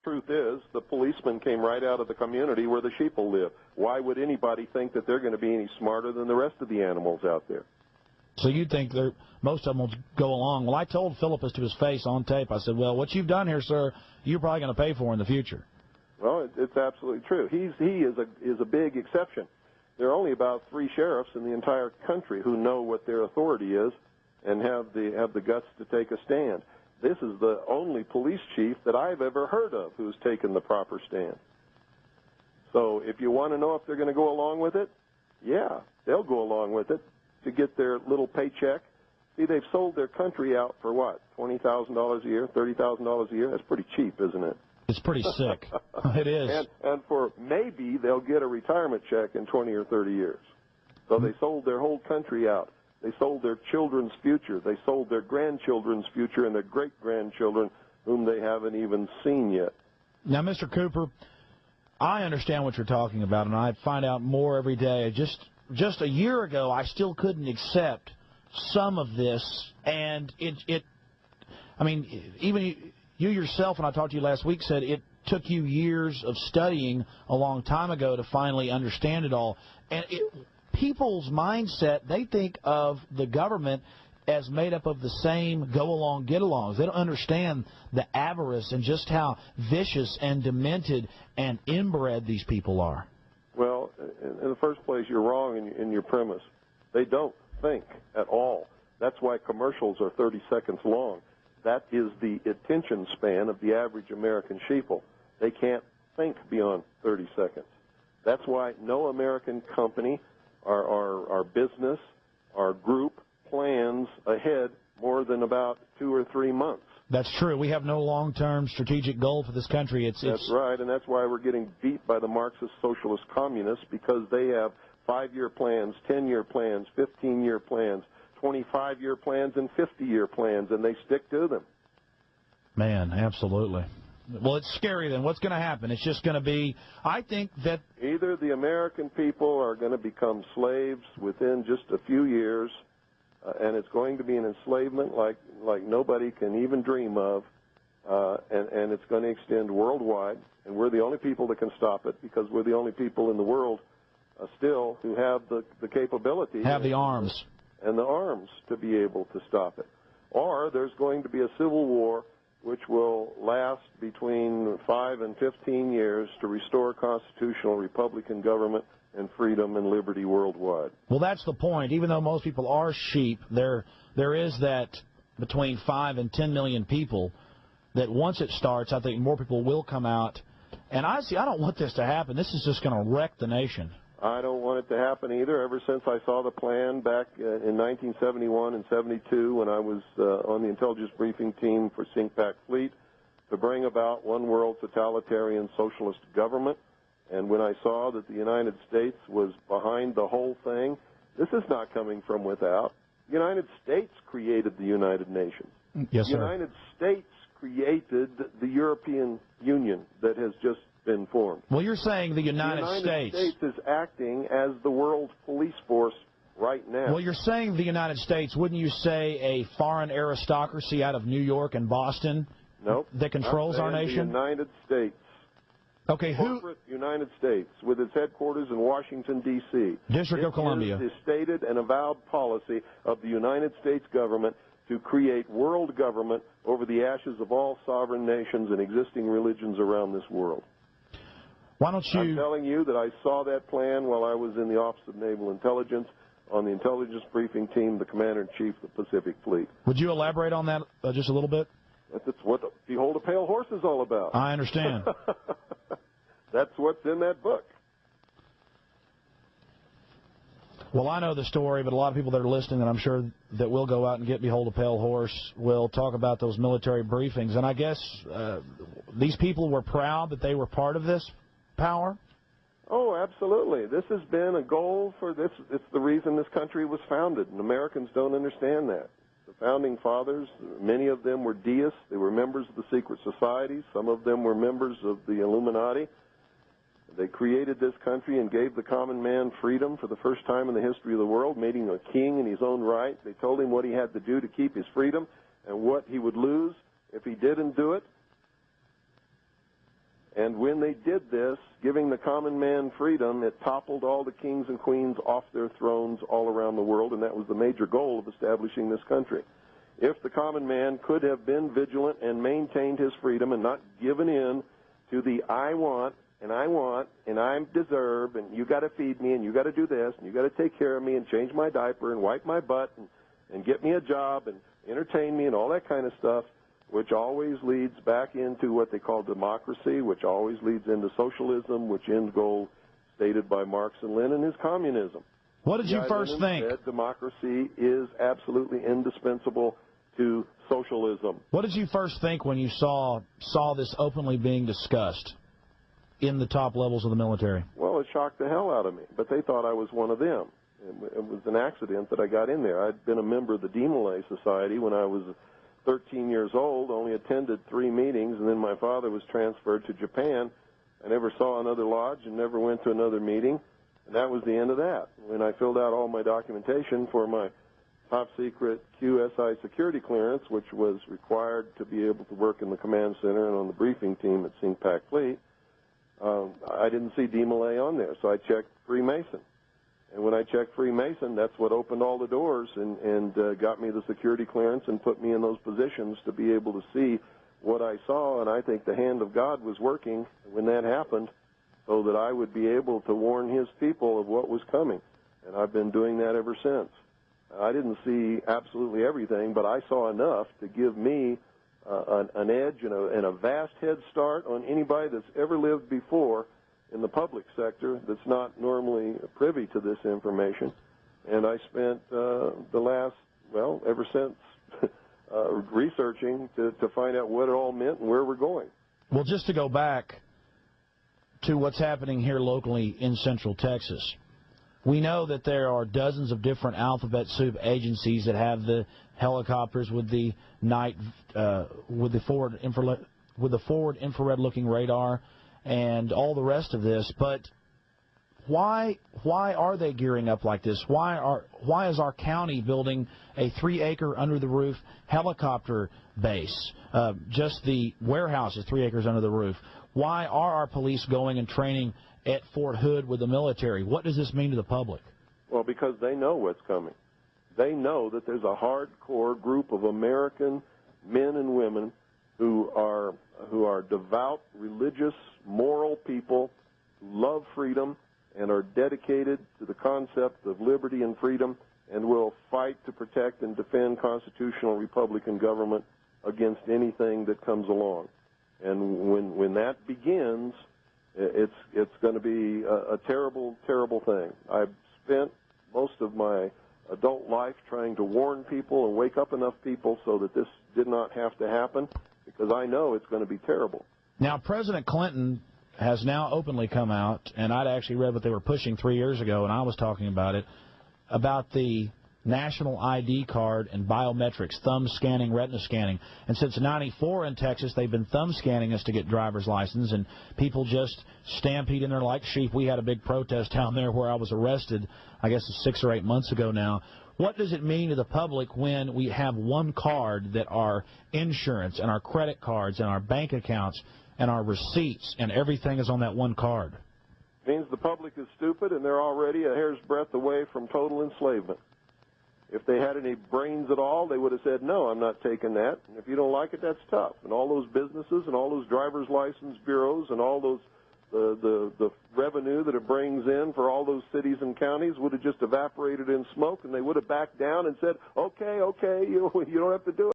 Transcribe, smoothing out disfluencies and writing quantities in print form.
Truth is, the policemen came right out of the community where the sheeple live. Why would anybody think that they're going to be any smarter than the rest of the animals out there? So you think most of them will go along. Well, I told Philippus to his face on tape, I said, well, what you've done here, sir, you're probably going to pay for in the future. Well, it's absolutely true. He is a big exception. There are only about 3 sheriffs in the entire country who know what their authority is and have the guts to take a stand. This is the only police chief that I've ever heard of who's taken the proper stand. So if you want to know if they're going to go along with it, yeah, they'll go along with it to get their little paycheck. See, they've sold their country out for what, $20,000 a year, $30,000 a year? That's pretty cheap, isn't it? It's pretty sick. It is. And for maybe they'll get a retirement check in 20 or 30 years. So they sold their whole country out. They sold their children's future. They sold their grandchildren's future and their great-grandchildren, whom they haven't even seen yet. Now, Mr. Cooper, I understand what you're talking about, and I find out more every day. Just a year ago, I still couldn't accept some of this, and I mean, even you yourself, when I talked to you last week, said it took you years of studying a long time ago to finally understand it all. And people's mindset, they think of the government as made up of the same go-along, get-alongs. They don't understand the avarice and just how vicious and demented and inbred these people are. Well, in the first place, you're wrong in your premise. They don't think at all. That's why commercials are 30 seconds long. That is the attention span of the average American sheeple. They can't think beyond 30 seconds. That's why no American company, our business, our group plans ahead more than about 2 or 3 months. That's true. We have no long-term strategic goal for this country. That's right, and that's why we're getting beat by the Marxist socialist communists, because they have 5-year plans, 10-year plans, 15-year plans, 25-year plans, and 50-year plans, and they stick to them. Man, absolutely. Well, it's scary then. What's going to happen? It's just going to be, I think that either the American people are going to become slaves within just a few years, and it's going to be an enslavement like nobody can even dream of, and it's going to extend worldwide, and we're the only people that can stop it, because we're the only people in the world still who have the capability. Have the arms. And the arms to be able to stop it. Or there's going to be a civil war which will last between 5 and 15 years to restore constitutional Republican government and freedom and liberty worldwide. Well, that's the point. Even though most people are sheep, there is that between 5 and 10 million people that once it starts, I think more people will come out. And I don't want this to happen. This is just going to wreck the nation. I don't want it to happen either. Ever since I saw the plan back in 1971 and 72 when I was on the intelligence briefing team for CINCPAC Fleet to bring about one world totalitarian socialist government, and when I saw that the United States was behind the whole thing, this is not coming from without. The United States created the United Nations. Yes, sir. The United States created the European Union that has just been formed. Well, you're saying the United States is acting as the world police force right now. Well, you're saying the United States. Wouldn't you say a foreign aristocracy out of New York and Boston that controls our nation? The United States. Okay, corporate United States, with its headquarters in Washington, D.C. District of Columbia. It is the stated and avowed policy of the United States government to create world government over the ashes of all sovereign nations and existing religions around this world. Why don't you... I'm telling you that I saw that plan while I was in the Office of Naval Intelligence on the intelligence briefing team, the Commander-in-Chief of the Pacific Fleet. Would you elaborate on that just a little bit? That's what Behold a Pale Horse is all about. I understand. That's what's in that book. Well, I know the story, but a lot of people that are listening, and I'm sure that will go out and get Behold a Pale Horse, will talk about those military briefings. And I guess these people were proud that they were part of this power? Oh, absolutely. This has been a goal for this. It's the reason this country was founded, and Americans don't understand that. The founding fathers, many of them were deists. They were members of the secret societies. Some of them were members of the Illuminati. They created this country and gave the common man freedom for the first time in the history of the world, made him a king in his own right. They told him what he had to do to keep his freedom and what he would lose if he didn't do it. And when they did this, giving the common man freedom, it toppled all the kings and queens off their thrones all around the world, and that was the major goal of establishing this country. If the common man could have been vigilant and maintained his freedom and not given in to the I want and I deserve and you got to feed me and you got to do this and you got to take care of me and change my diaper and wipe my butt and get me a job and entertain me and all that kind of stuff, which always leads back into what they call democracy, which always leads into socialism, which end goal stated by Marx and Lenin is communism. What did you first think? Said democracy is absolutely indispensable to socialism. What did you first think when you saw this openly being discussed in the top levels of the military? Well, it shocked the hell out of me, but they thought I was one of them. It was an accident that I got in there. I'd been a member of the Demolay Society when I was 13 years old, only attended 3 meetings, and then my father was transferred to Japan. I never saw another lodge and never went to another meeting, and that was the end of that. When I filled out all my documentation for my top-secret QSI security clearance, which was required to be able to work in the command center and on the briefing team at CINCPAC Fleet, I didn't see Demolay on there, so I checked Freemason. And when I checked Freemason, that's what opened all the doors and got me the security clearance and put me in those positions to be able to see what I saw. And I think the hand of God was working when that happened so that I would be able to warn his people of what was coming. And I've been doing that ever since. I didn't see absolutely everything, but I saw enough to give me an edge and a vast head start on anybody that's ever lived before in the public sector that's not normally privy to this information. And I spent ever since researching to find out what it all meant and where we're going. Well, just to go back to what's happening here locally in Central Texas, we know that there are dozens of different alphabet soup agencies that have the helicopters with the with the forward infrared looking radar and all the rest of this. But why are they gearing up like this? Why is our county building a 3-acre under the roof helicopter base? Just the warehouse is 3 acres under the roof. Why are our police going and training at Fort Hood with the military? What does this mean to the public? Well, because they know what's coming. They know that there's a hardcore group of American men and women who are devout, religious, moral people who love freedom and are dedicated to the concept of liberty and freedom and will fight to protect and defend constitutional Republican government against anything that comes along. And when that begins, it's going to be a terrible, terrible thing. I've spent most of my adult life trying to warn people and wake up enough people so that this did not have to happen, because I know it's going to be terrible. Now, President Clinton has now openly come out, and I'd actually read what they were pushing 3 years ago, and I was talking about it, about the national ID card and biometrics, thumb scanning, retina scanning. And since '94 in Texas, they've been thumb scanning us to get driver's license, and people just stampede in there like sheep. We had a big protest down there where I was arrested, I guess it's 6 or 8 months ago now. What does it mean to the public when we have one card that our insurance and our credit cards and our bank accounts and our receipts and everything is on that one card? It means the public is stupid and they're already a hair's breadth away from total enslavement. If they had any brains at all, they would have said, no, I'm not taking that. And if you don't like it, that's tough. And all those businesses and all those driver's license bureaus and all those the revenue that it brings in for all those cities and counties would have just evaporated in smoke, and they would have backed down and said, okay, you don't have to do